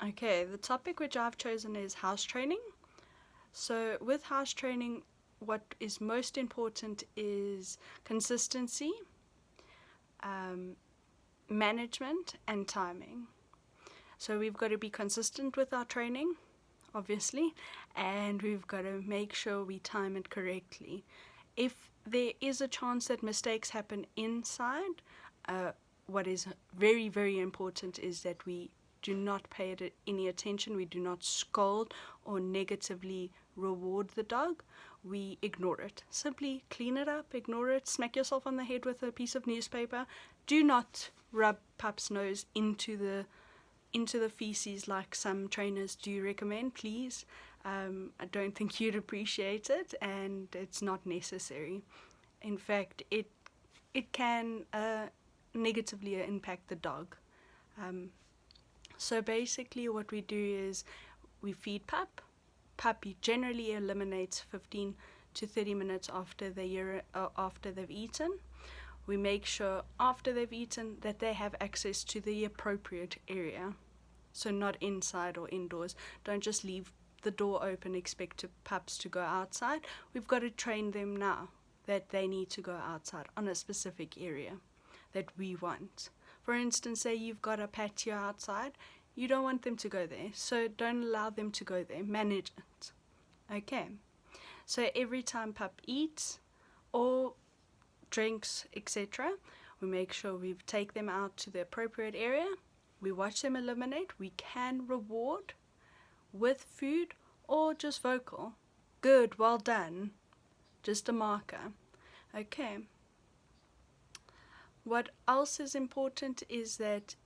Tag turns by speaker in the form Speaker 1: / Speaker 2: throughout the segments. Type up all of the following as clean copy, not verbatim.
Speaker 1: Okay, the topic which I've chosen is house training. So, with house training, what is most important is consistency, um, management, and timing. So, we've got to be consistent with our training, obviously, and we've got to make sure we time it correctly. If there is a chance that mistakes happen inside, what is very, very important is that we do not pay it any attention. We do not scold or negatively reward the dog. We ignore it. Simply clean it up, ignore it, smack yourself on the head with a piece of newspaper. Do not rub pup's nose into the feces like some trainers do recommend, please. I don't think you'd appreciate it, and it's not necessary. In fact, it can negatively impact the dog. So basically what we do is we feed pup. Puppy generally eliminates 15 to 30 minutes after they've eaten. We make sure after they've eaten that they have access to the appropriate area. So not inside or indoors. Don't just leave the door open, expect pups to go outside. We've got to train them now that they need to go outside on a specific area that we want. For instance, say you've got a patio outside, you don't want them to go there, so don't allow them to go there. Manage it. Okay. So every time pup eats or drinks, etc., we make sure we take them out to the appropriate area. We watch them eliminate. We can reward with food or just vocal. Good, well done. Just a marker. Okay. What else is important is that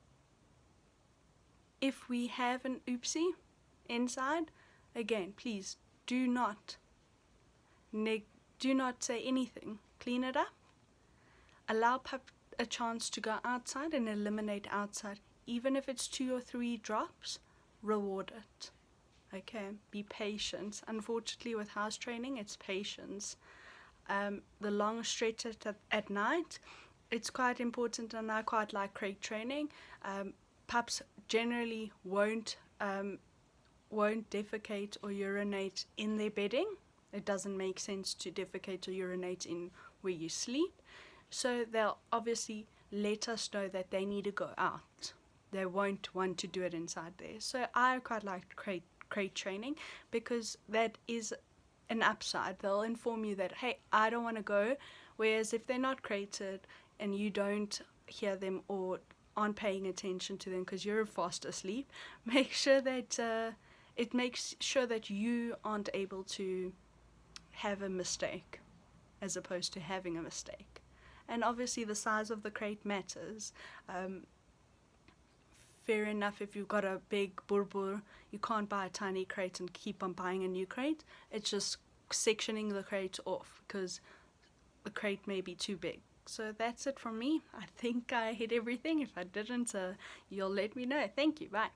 Speaker 1: if we have an oopsie inside, again, please do not say anything. Clean it up. Allow pup a chance to go outside and eliminate outside. Even if it's 2 or 3 drops, reward it. Okay, be patient. Unfortunately, with house training, it's patience. The long stretch at night, it's quite important, and I quite like crate training. Pups generally won't defecate or urinate in their bedding. It doesn't make sense to defecate or urinate in where you sleep. So they'll obviously let us know that they need to go out. They won't want to do it inside there. So I quite like crate training because that is an upside. They'll inform you that, hey, I don't want to go. Whereas if they're not crated and you don't hear them or aren't paying attention to them because you're fast asleep, make sure that it makes sure that you aren't able to have a mistake as opposed to having a mistake. And obviously the size of the crate matters. Fair enough, if you've got a big burbur, you can't buy a tiny crate and keep on buying a new crate. It's just sectioning the crate off because the crate may be too big. So that's it from me. I think I hit everything. If I didn't, you'll let me know. Thank you. Bye.